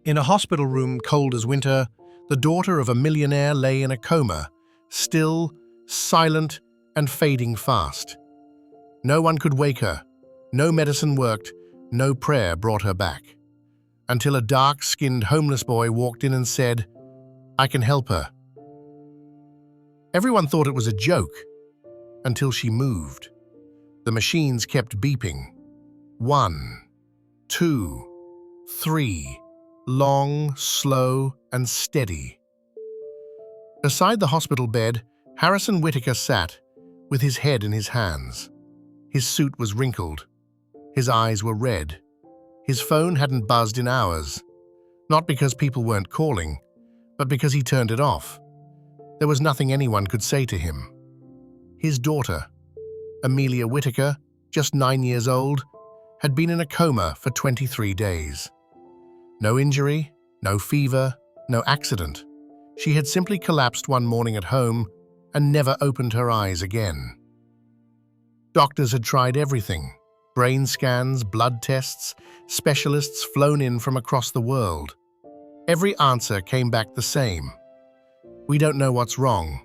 In a hospital room cold as winter, the daughter of a millionaire lay in a coma, still, silent, and fading fast. No one could wake her, no medicine worked, no prayer brought her back. Until a dark-skinned homeless boy walked in and said, "I can help her." Everyone thought it was a joke, until she moved. The machines kept beeping. 1, 2, 3, long, slow, and steady. Beside the hospital bed, Harrison Whitaker sat, with his head in his hands. His suit was wrinkled. His eyes were red. His phone hadn't buzzed in hours. Not because people weren't calling, but because he turned it off. There was nothing anyone could say to him. His daughter, Amelia Whitaker, just 9 years old, had been in a coma for 23 days. No injury, no fever, no accident. She had simply collapsed one morning at home and never opened her eyes again. Doctors had tried everything: brain scans, blood tests, specialists flown in from across the world. Every answer came back the same. "We don't know what's wrong.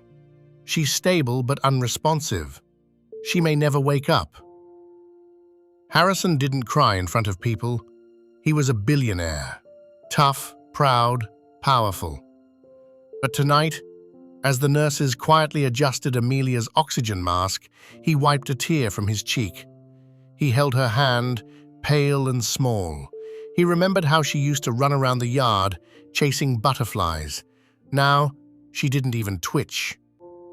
She's stable but unresponsive. She may never wake up." Harrison didn't cry in front of people. He was a billionaire. Tough, proud, powerful. But tonight, as the nurses quietly adjusted Amelia's oxygen mask, he wiped a tear from his cheek. He held her hand, pale and small. He remembered how she used to run around the yard, chasing butterflies. Now, she didn't even twitch.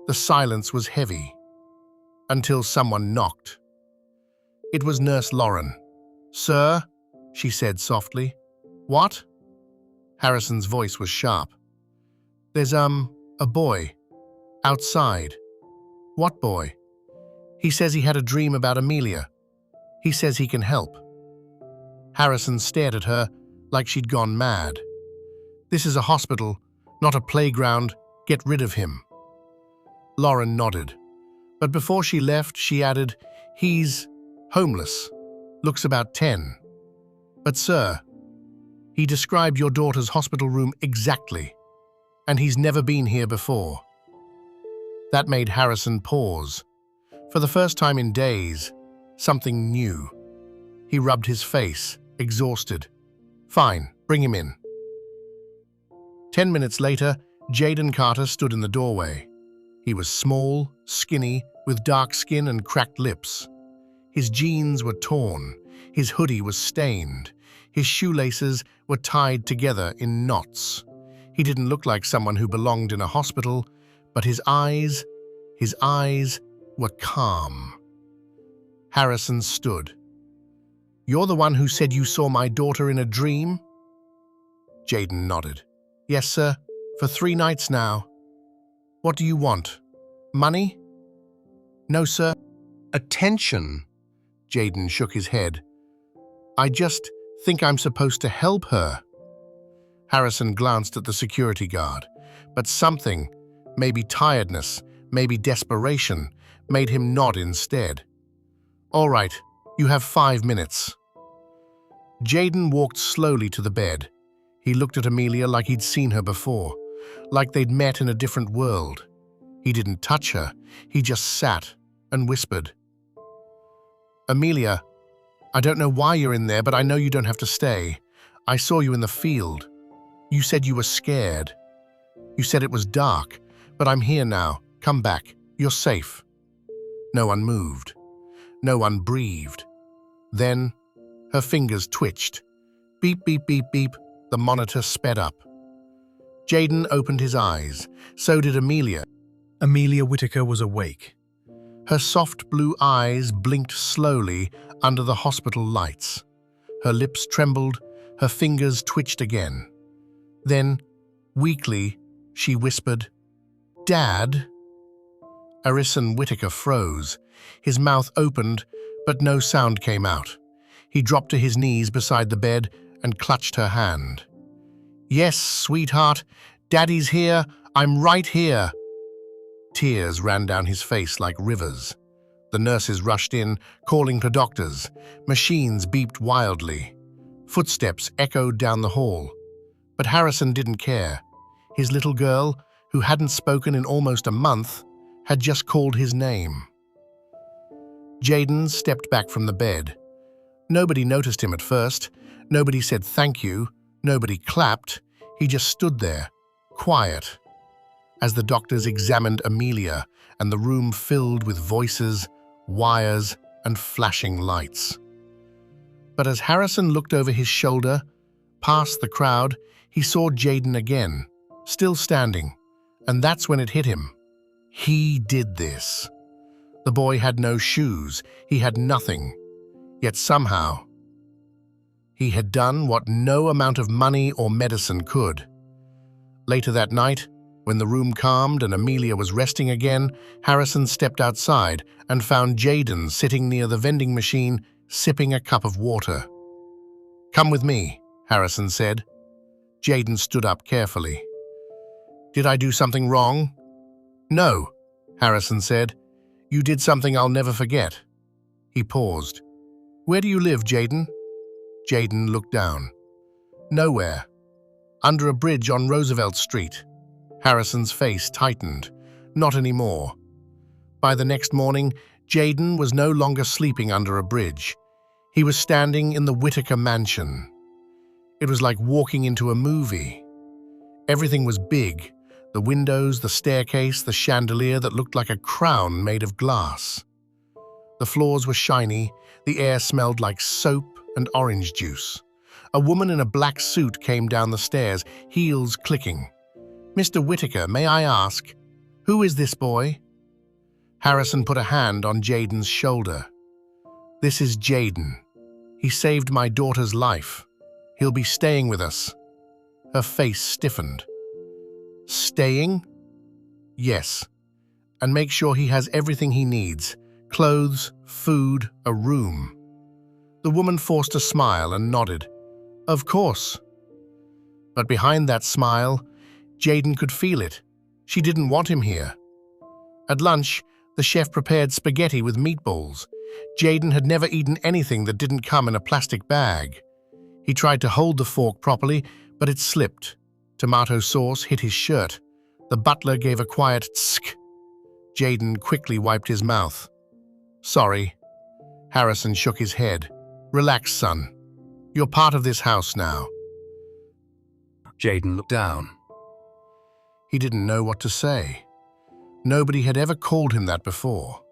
The silence was heavy. Until someone knocked. It was Nurse Lauren. "Sir?" she said softly. "What?" Harrison's voice was sharp. "There's, a boy. Outside." "What boy?" "He says he had a dream about Amelia. He says he can help." Harrison stared at her like she'd gone mad. "This is a hospital, not a playground. Get rid of him." Lauren nodded. But before she left, she added, "He's homeless. Looks about 10. But sir, he described your daughter's hospital room exactly. And he's never been here before." That made Harrison pause. For the first time in days, something new. He rubbed his face, exhausted. "Fine, bring him in." 10 minutes later, Jaden Carter stood in the doorway. He was small, skinny, with dark skin and cracked lips. His jeans were torn, his hoodie was stained, his shoelaces were tied together in knots. He didn't look like someone who belonged in a hospital, but his eyes were calm. Harrison stood. "You're the one who said you saw my daughter in a dream?" Jaden nodded. "Yes, sir, for 3 nights now." "What do you want? Money?" "No, sir." "Attention." Jaden shook his head. "I just think I'm supposed to help her." Harrison glanced at the security guard, but something, maybe tiredness, maybe desperation, made him nod instead. "All right, you have 5 minutes." Jaden walked slowly to the bed. He looked at Amelia like he'd seen her before, like they'd met in a different world. He didn't touch her, he just sat and whispered. "Amelia, I don't know why you're in there, but I know you don't have to stay. I saw you in the field. You said you were scared. You said it was dark, but I'm here now. Come back. You're safe." No one moved. No one breathed. Then, her fingers twitched. Beep, beep, beep, beep. The monitor sped up. Jaden opened his eyes. So did Amelia. Amelia Whitaker was awake. Her soft blue eyes blinked slowly under the hospital lights. Her lips trembled, her fingers twitched again. Then, weakly, she whispered, "Dad?" Harrison Whitaker froze. His mouth opened, but no sound came out. He dropped to his knees beside the bed and clutched her hand. "Yes, sweetheart. Daddy's here. I'm right here." Tears ran down his face like rivers. The nurses rushed in, calling for doctors. Machines beeped wildly. Footsteps echoed down the hall. But Harrison didn't care. His little girl, who hadn't spoken in almost a month, had just called his name. Jaden stepped back from the bed. Nobody noticed him at first. Nobody said thank you. Nobody clapped. He just stood there, quiet, as the doctors examined Amelia and the room filled with voices, wires, and flashing lights. But as Harrison looked over his shoulder, past the crowd, he saw Jaden again, still standing, and that's when it hit him. He did this. The boy had no shoes, he had nothing, yet somehow he had done what no amount of money or medicine could. Later that night, when the room calmed and Amelia was resting again, Harrison stepped outside and found Jaden sitting near the vending machine, sipping a cup of water. "Come with me," Harrison said. Jaden stood up carefully. "Did I do something wrong?" "No," Harrison said. "You did something I'll never forget." He paused. "Where do you live, Jaden?" Jaden looked down. "Nowhere. Under a bridge on Roosevelt Street." Harrison's face tightened. Not anymore. By the next morning, Jaden was no longer sleeping under a bridge. He was standing in the Whitaker mansion. It was like walking into a movie. Everything was big. The windows, the staircase, the chandelier that looked like a crown made of glass. The floors were shiny. The air smelled like soap and orange juice. A woman in a black suit came down the stairs, heels clicking. "Mr. Whitaker, may I ask, who is this boy?" Harrison put a hand on Jaden's shoulder. "This is Jaden. He saved my daughter's life. He'll be staying with us." Her face stiffened. "Staying?" "Yes. And make sure he has everything he needs. Clothes, food, a room." The woman forced a smile and nodded. "Of course." But behind that smile, Jaden could feel it. She didn't want him here. At lunch, the chef prepared spaghetti with meatballs. Jaden had never eaten anything that didn't come in a plastic bag. He tried to hold the fork properly, but it slipped. Tomato sauce hit his shirt. The butler gave a quiet tsk. Jaden quickly wiped his mouth. "Sorry." Harrison shook his head. "Relax, son. You're part of this house now." Jaden looked down. He didn't know what to say. Nobody had ever called him that before.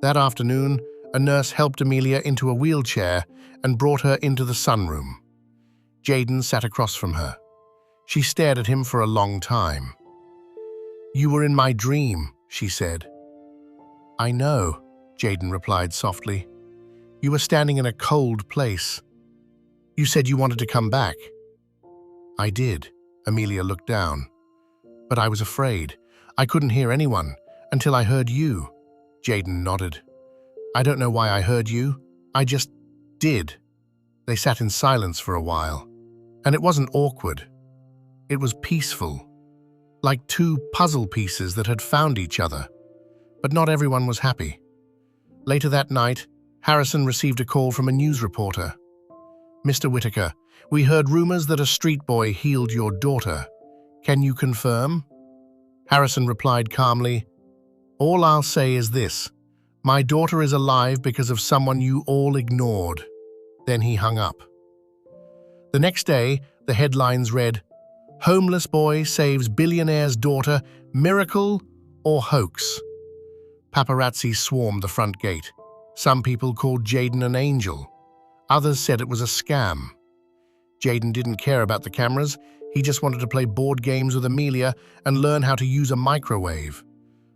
That afternoon, a nurse helped Amelia into a wheelchair and brought her into the sunroom. Jaden sat across from her. She stared at him for a long time. "You were in my dream," she said. "I know," Jaden replied softly. "You were standing in a cold place. You said you wanted to come back." "I did." Amelia looked down. "But I was afraid. I couldn't hear anyone until I heard you." Jaden nodded. "I don't know why I heard you. I just did." They sat in silence for a while. And it wasn't awkward. It was peaceful. Like two puzzle pieces that had found each other. But not everyone was happy. Later that night, Harrison received a call from a news reporter. "Mr. Whitaker, we heard rumors that a street boy healed your daughter. Can you confirm?" Harrison replied calmly, "All I'll say is this. My daughter is alive because of someone you all ignored." Then he hung up. The next day, the headlines read, "Homeless boy saves billionaire's daughter, miracle or hoax?" Paparazzi swarmed the front gate. Some people called Jaden an angel. Others said it was a scam. Jaden didn't care about the cameras. He just wanted to play board games with Amelia and learn how to use a microwave.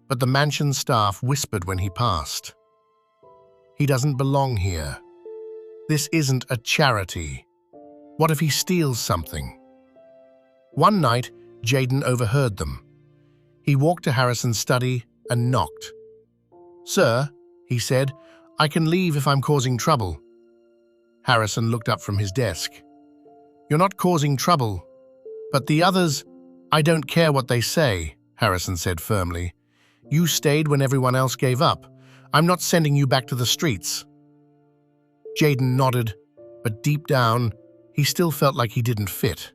But the mansion staff whispered when he passed. "He doesn't belong here. This isn't a charity. What if he steals something?" One night, Jaden overheard them. He walked to Harrison's study and knocked. "Sir," he said, "I can leave if I'm causing trouble." Harrison looked up from his desk. "You're not causing trouble. But the others, I don't care what they say," Harrison said firmly. "You stayed when everyone else gave up. I'm not sending you back to the streets." Jaden nodded, but deep down, he still felt like he didn't fit.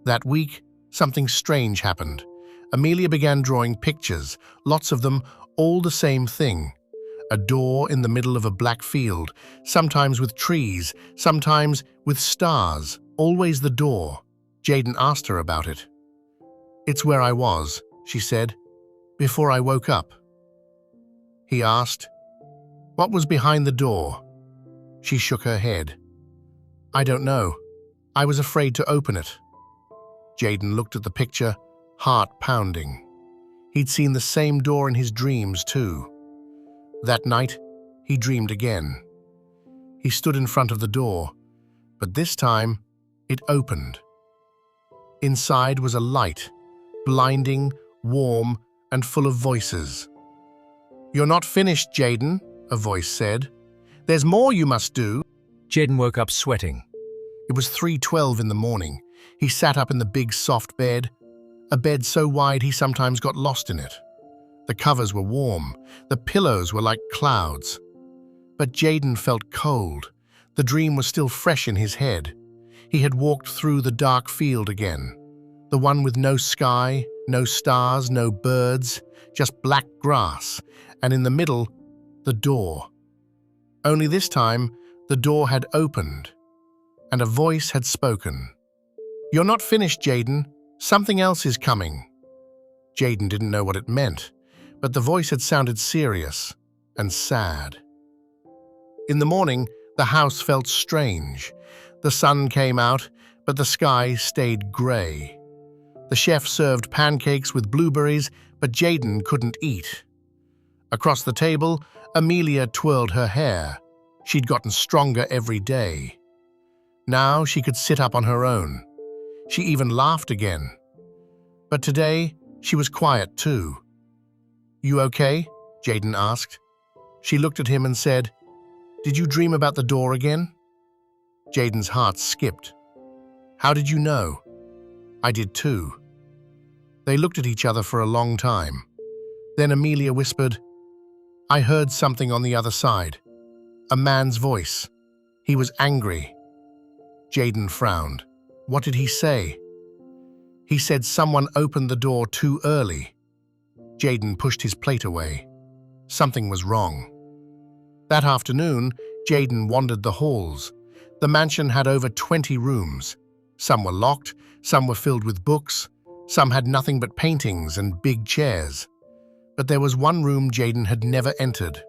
That week, something strange happened. Amelia began drawing pictures, lots of them, all the same thing. A door in the middle of a black field, sometimes with trees, sometimes with stars, always the door. Jaden asked her about it. "It's where I was," she said, "before I woke up." He asked, "What was behind the door?" She shook her head. "I don't know. I was afraid to open it." Jaden looked at the picture, heart pounding. He'd seen the same door in his dreams too. That night, he dreamed again. He stood in front of the door, but this time, it opened. Inside was a light, blinding, warm, and full of voices. "You're not finished, Jaden," a voice said. "There's more you must do." Jaden woke up sweating. It was 3:12 in the morning. He sat up in the big soft bed, a bed so wide he sometimes got lost in it. The covers were warm, the pillows were like clouds. But Jaden felt cold. The dream was still fresh in his head. He had walked through the dark field again, the one with no sky, no stars, no birds, just black grass, and in the middle, the door. Only this time, the door had opened, and a voice had spoken. "You're not finished, Jaden. Something else is coming." Jaden didn't know what it meant, but the voice had sounded serious and sad. In the morning, the house felt strange. The sun came out, but the sky stayed grey. The chef served pancakes with blueberries, but Jaden couldn't eat. Across the table, Amelia twirled her hair. She'd gotten stronger every day. Now she could sit up on her own. She even laughed again. But today, she was quiet too. "You okay?" Jaden asked. She looked at him and said, "Did you dream about the door again?" Jaden's heart skipped. "How did you know?" "I did too." They looked at each other for a long time. Then Amelia whispered, "I heard something on the other side. A man's voice. He was angry." Jaden frowned. "What did he say?" "He said someone opened the door too early." Jaden pushed his plate away. Something was wrong. That afternoon, Jaden wandered the halls. The mansion had over 20 rooms. Some were locked, some were filled with books, some had nothing but paintings and big chairs. But there was one room Jaden had never entered.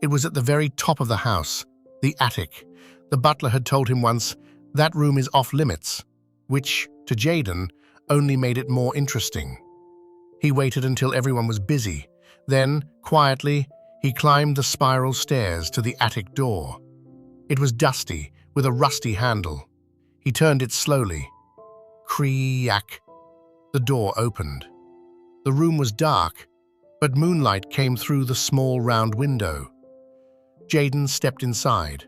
It was at the very top of the house, the attic. The butler had told him once, "That room is off limits," which, to Jaden, only made it more interesting. He waited until everyone was busy. Then, quietly, he climbed the spiral stairs to the attic door. It was dusty, with a rusty handle. He turned it slowly. Creak. The door opened. The room was dark, but moonlight came through the small round window. Jaden stepped inside.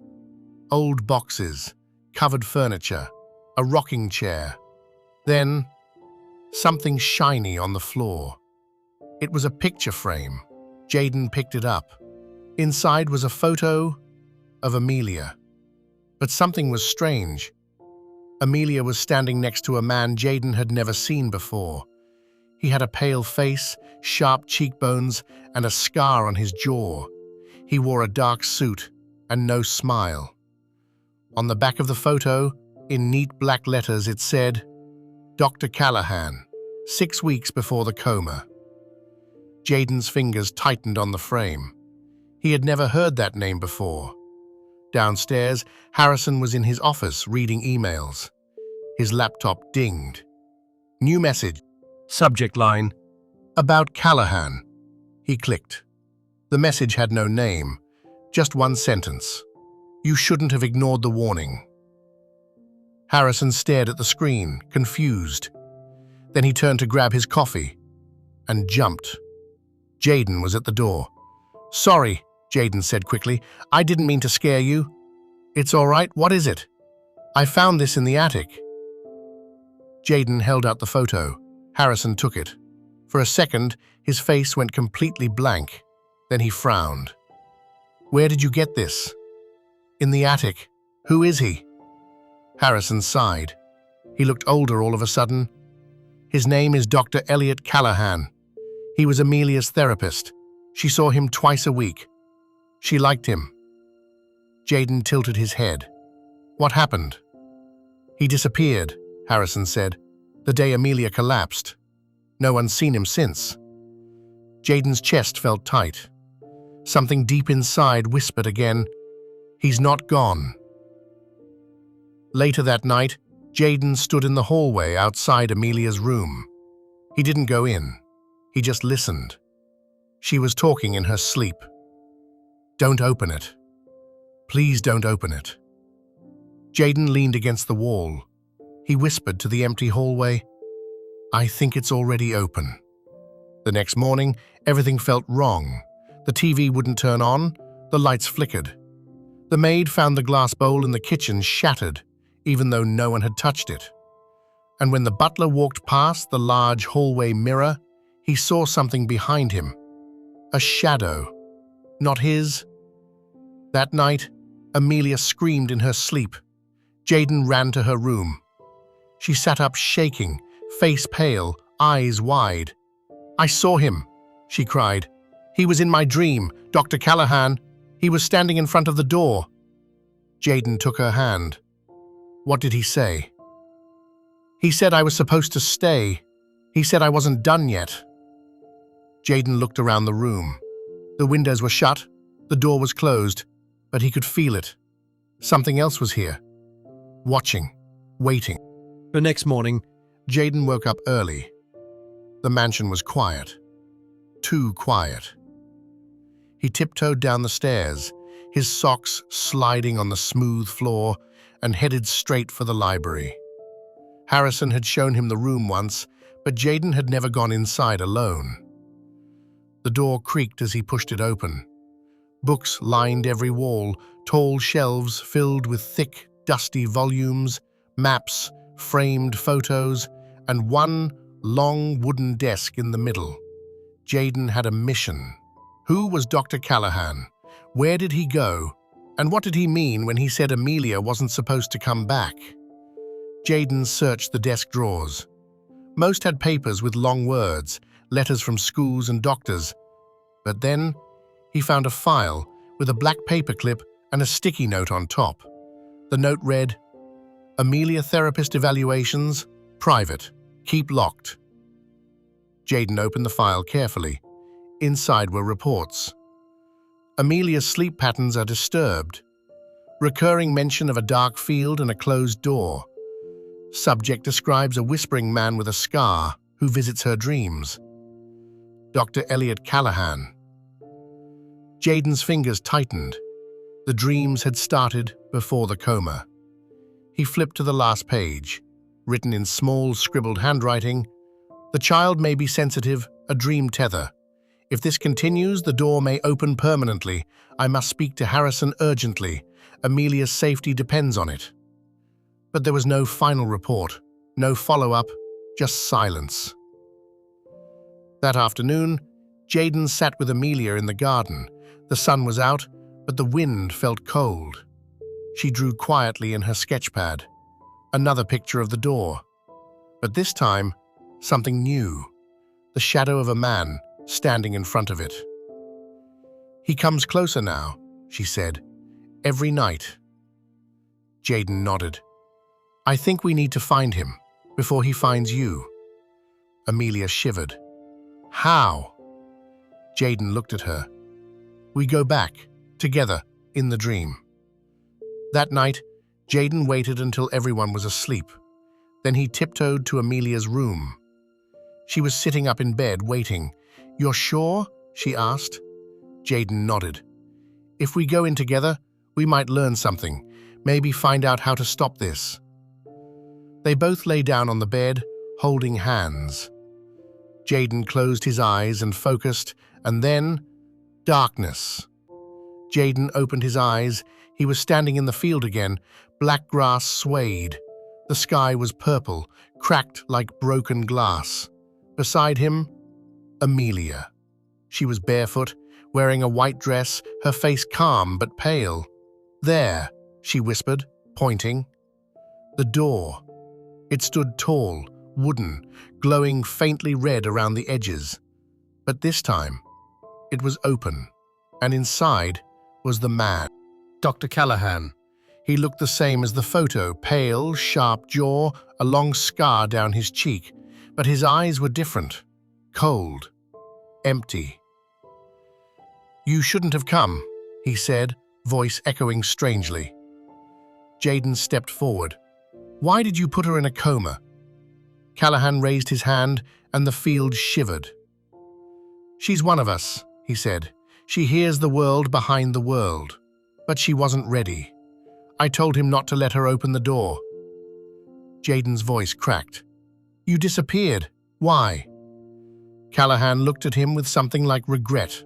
Old boxes, covered furniture, a rocking chair. Then, something shiny on the floor. It was a picture frame. Jaden picked it up. Inside was a photo of Amelia. But something was strange. Amelia was standing next to a man Jaden had never seen before. He had a pale face, sharp cheekbones, and a scar on his jaw. He wore a dark suit and no smile. On the back of the photo, in neat black letters, it said, "Dr. Callahan, 6 weeks before the coma." Jaden's fingers tightened on the frame. He had never heard that name before. Downstairs, Harrison was in his office reading emails. His laptop dinged. New message. Subject line: About Callahan. He clicked. The message had no name, just one sentence. "You shouldn't have ignored the warning." Harrison stared at the screen, confused. Then he turned to grab his coffee and jumped. Jaden was at the door. "Sorry," Jaden said quickly. "I didn't mean to scare you." "It's all right. What is it?" "I found this in the attic." Jaden held out the photo. Harrison took it. For a second, his face went completely blank. Then he frowned. "Where did you get this?" "In the attic. Who is he?" Harrison sighed. He looked older all of a sudden. His name is Dr. Elliot Callahan. He was Amelia's therapist. She saw him twice a week. She liked him. Jaden tilted his head. What happened? He disappeared, Harrison said, the day Amelia collapsed. No one's seen him since. Jaden's chest felt tight. Something deep inside whispered again, he's not gone. Later that night, Jaden stood in the hallway outside Amelia's room. He didn't go in. He just listened. She was talking in her sleep. Don't open it. Please don't open it. Jaden leaned against the wall. He whispered to the empty hallway, I think it's already open. The next morning, everything felt wrong. The TV wouldn't turn on. The lights flickered. The maid found the glass bowl in the kitchen shattered, even though no one had touched it. And when the butler walked past the large hallway mirror, he saw something behind him. A shadow. Not his. That night, Amelia screamed in her sleep. Jaden ran to her room. She sat up shaking, face pale, eyes wide. I saw him, she cried. He was in my dream, Dr. Callahan. He was standing in front of the door. Jaden took her hand. What did he say? He said I was supposed to stay. He said I wasn't done yet. Jaden looked around the room. The windows were shut, the door was closed, but he could feel it. Something else was here. Watching, waiting. The next morning, Jaden woke up early. The mansion was quiet. Too quiet. He tiptoed down the stairs, his socks sliding on the smooth floor, and headed straight for the library. Harrison had shown him the room once, but Jaden had never gone inside alone. The door creaked as he pushed it open. Books lined every wall, tall shelves filled with thick, dusty volumes, maps, framed photos, and one long wooden desk in the middle. Jaden had a mission. Who was Dr. Callahan? Where did he go? And what did he mean when he said Amelia wasn't supposed to come back? Jaden searched the desk drawers. Most had papers with long words, letters from schools and doctors. But then he found a file with a black paperclip and a sticky note on top. The note read, Amelia therapist evaluations, private, keep locked. Jaden opened the file carefully. Inside were reports. Amelia's sleep patterns are disturbed. Recurring mention of a dark field and a closed door. Subject describes a whispering man with a scar who visits her dreams. Dr. Elliot Callahan. Jaden's fingers tightened. The dreams had started before the coma. He flipped to the last page, written in small, scribbled handwriting, the child may be sensitive, a dream tether. If this continues, the door may open permanently. I must speak to Harrison urgently. Amelia's safety depends on it. But there was no final report, no follow-up, just silence. That afternoon, Jaden sat with Amelia in the garden. The sun was out, but the wind felt cold. She drew quietly in her sketchpad. Another picture of the door. But this time, something new. The shadow of a man standing in front of it. He comes closer now, she said. Every night. Jaden nodded. I think we need to find him before he finds you. Amelia shivered. How? Jaden looked at her. We go back, together, in the dream. That night, Jaden waited until everyone was asleep. Then he tiptoed to Amelia's room. She was sitting up in bed, waiting. You're sure? She asked. Jaden nodded. If we go in together, we might learn something, maybe find out how to stop this. They both lay down on the bed, holding hands. Jaden closed his eyes and focused, and then, darkness. Jaden opened his eyes. He was standing in the field again. Black grass swayed. The sky was purple, cracked like broken glass. Beside him, Amelia. She was barefoot, wearing a white dress, her face calm but pale. There, she whispered, pointing. The door. It stood tall, wooden, glowing faintly red around the edges. But this time, it was open, and inside was the man. Dr. Callahan. He looked the same as the photo, pale, sharp jaw, a long scar down his cheek, but his eyes were different, cold, empty. "You shouldn't have come," he said, voice echoing strangely. Jaden stepped forward. "Why did you put her in a coma?" Callahan raised his hand, and the field shivered. "She's one of us," he said. "She hears the world behind the world." But she wasn't ready. I told him not to let her open the door. Jaden's voice cracked. "You disappeared. Why?" Callahan looked at him with something like regret.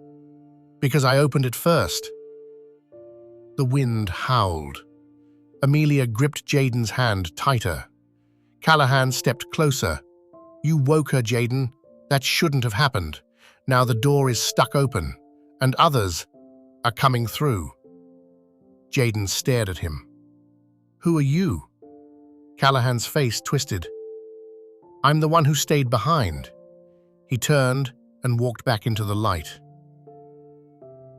"Because I opened it first." The wind howled. Amelia gripped Jaden's hand tighter. Callahan stepped closer. "You woke her, Jaden. That shouldn't have happened. Now the door is stuck open, and others are coming through." Jaden stared at him. "Who are you?" Callahan's face twisted. "I'm the one who stayed behind." He turned and walked back into the light.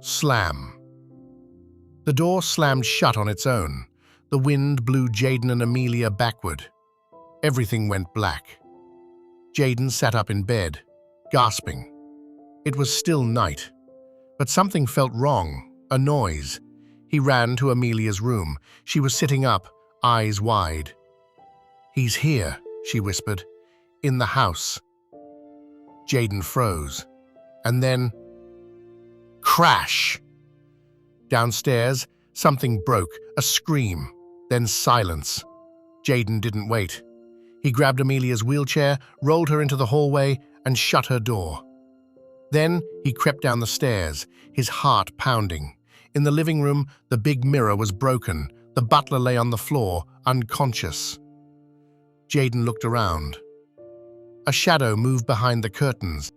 Slam. The door slammed shut on its own. The wind blew Jaden and Amelia backward. Everything went black. Jaden sat up in bed, gasping. It was still night, but something felt wrong, a noise. He ran to Amelia's room. She was sitting up, eyes wide. "He's here," she whispered. "In the house." Jaden froze. And then... crash! Downstairs, something broke, a scream, then silence. Jaden didn't wait. He grabbed Amelia's wheelchair, rolled her into the hallway, and shut her door. Then he crept down the stairs, his heart pounding. In the living room, the big mirror was broken. The butler lay on the floor, unconscious. Jaden looked around. A shadow moved behind the curtains.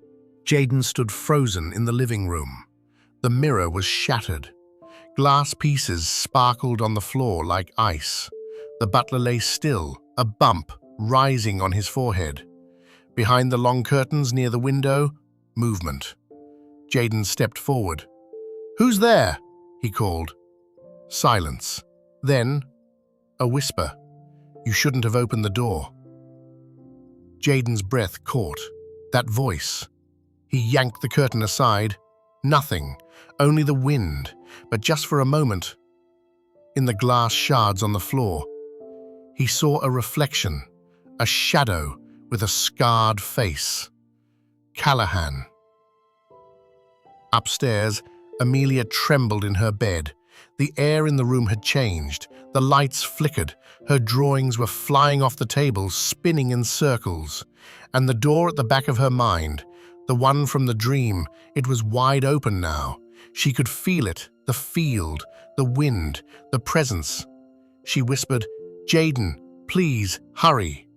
Jaden stood frozen in the living room. The mirror was shattered. Glass pieces sparkled on the floor like ice. The butler lay still, a bump rising on his forehead. Behind the long curtains near the window, movement. Jaden stepped forward. "Who's there?" he called. Silence. Then, a whisper. "You shouldn't have opened the door." Jaden's breath caught. That voice. He yanked the curtain aside. Nothing, only the wind, but just for a moment. In the glass shards on the floor, he saw a reflection, a shadow with a scarred face. Callahan. Upstairs, Amelia trembled in her bed. The air in the room had changed. The lights flickered. Her drawings were flying off the table, spinning in circles. And the door at the back of her mind, the one from the dream, it was wide open now. She could feel it, the field, the wind, the presence. She whispered, "Jaden, please, hurry."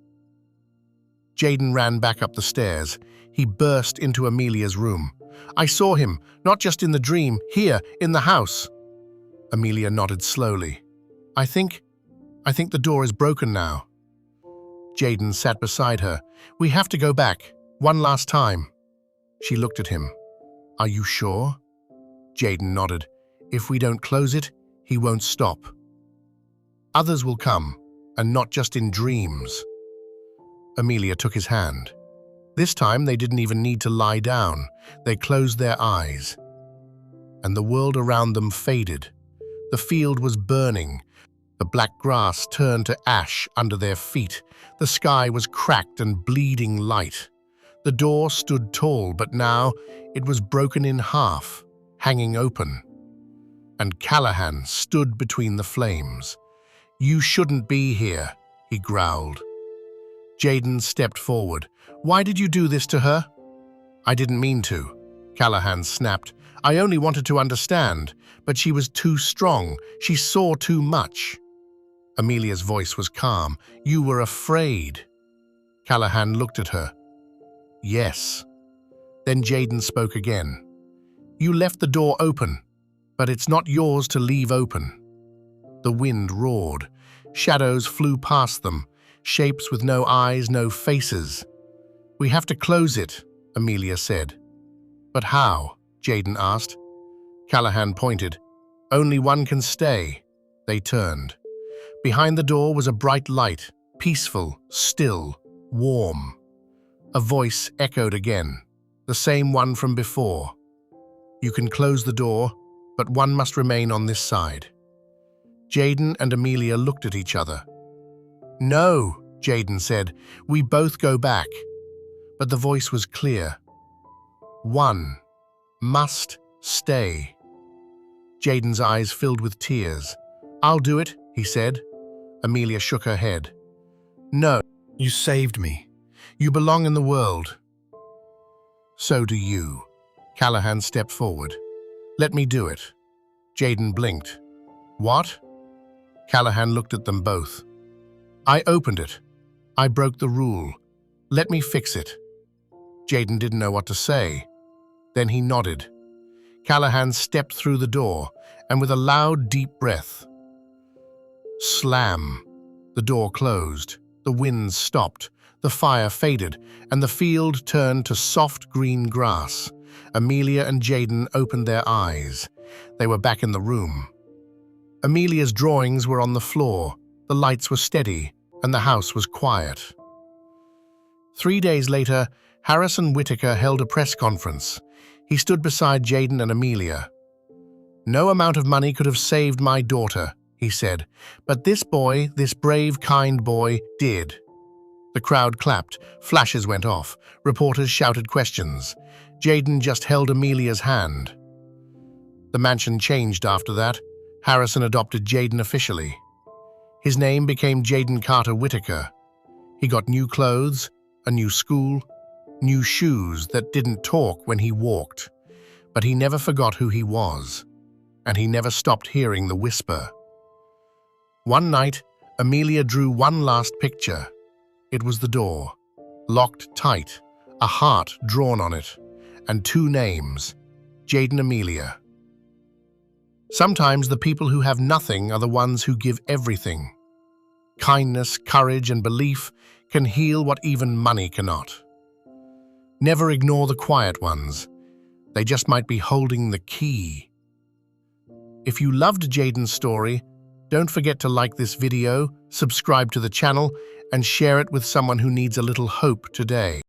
Jaden ran back up the stairs. He burst into Amelia's room. "I saw him, not just in the dream, here, in the house." Amelia nodded slowly. I think the door is broken now." Jaden sat beside her. "We have to go back, one last time." She looked at him. "Are you sure?" Jaden nodded. "If we don't close it, he won't stop. Others will come, and not just in dreams." Amelia took his hand. This time they didn't even need to lie down. They closed their eyes. And the world around them faded. The field was burning. The black grass turned to ash under their feet. The sky was cracked and bleeding light. The door stood tall, but now it was broken in half, hanging open. And Callahan stood between the flames. "You shouldn't be here," he growled. Jaden stepped forward. "Why did you do this to her?" "I didn't mean to," Callahan snapped. "I only wanted to understand, but she was too strong. She saw too much." Amelia's voice was calm. "You were afraid." Callahan looked at her. "Yes." Then Jaden spoke again. "You left the door open, but it's not yours to leave open." The wind roared. Shadows flew past them. shapes with no eyes, no faces. "We have to close it," Amelia said. "But how?" Jaden asked. Callahan pointed. "Only one can stay." They turned. Behind the door was a bright light, peaceful, still, warm. A voice echoed again, the same one from before. "You can close the door, but one must remain on this side." Jaden and Amelia looked at each other. "No," Jaden said, "we both go back." But the voice was clear. "One must stay." Jaden's eyes filled with tears. "I'll do it," he said. Amelia shook her head. "No, you saved me. You belong in the world." "So do you." Callahan stepped forward. "Let me do it." Jaden blinked. "What?" Callahan looked at them both. "I opened it. I broke the rule. Let me fix it." Jaden didn't know what to say. Then he nodded. Callahan stepped through the door, and with a loud, deep breath, slam, the door closed. The wind stopped, the fire faded, and the field turned to soft green grass. Amelia and Jaden opened their eyes. They were back in the room. Amelia's drawings were on the floor, the lights were steady, and the house was quiet. 3 days later, Harrison Whitaker held a press conference. He stood beside Jaden and Amelia. "No amount of money could have saved my daughter," he said, "but this boy, this brave, kind boy, did." The crowd clapped, flashes went off, reporters shouted questions. Jaden just held Amelia's hand. The mansion changed after that. Harrison adopted Jaden officially. His name became Jaden Carter Whitaker. He got new clothes, a new school, new shoes that didn't talk when he walked. But he never forgot who he was, and he never stopped hearing the whisper. One night, Amelia drew one last picture. It was the door, locked tight, a heart drawn on it, and 2 names, Jaden Amelia. Sometimes the people who have nothing are the ones who give everything. Kindness, courage, and belief can heal what even money cannot. Never ignore the quiet ones. They just might be holding the key. If you loved Jaden's story, don't forget to like this video, subscribe to the channel, and share it with someone who needs a little hope today.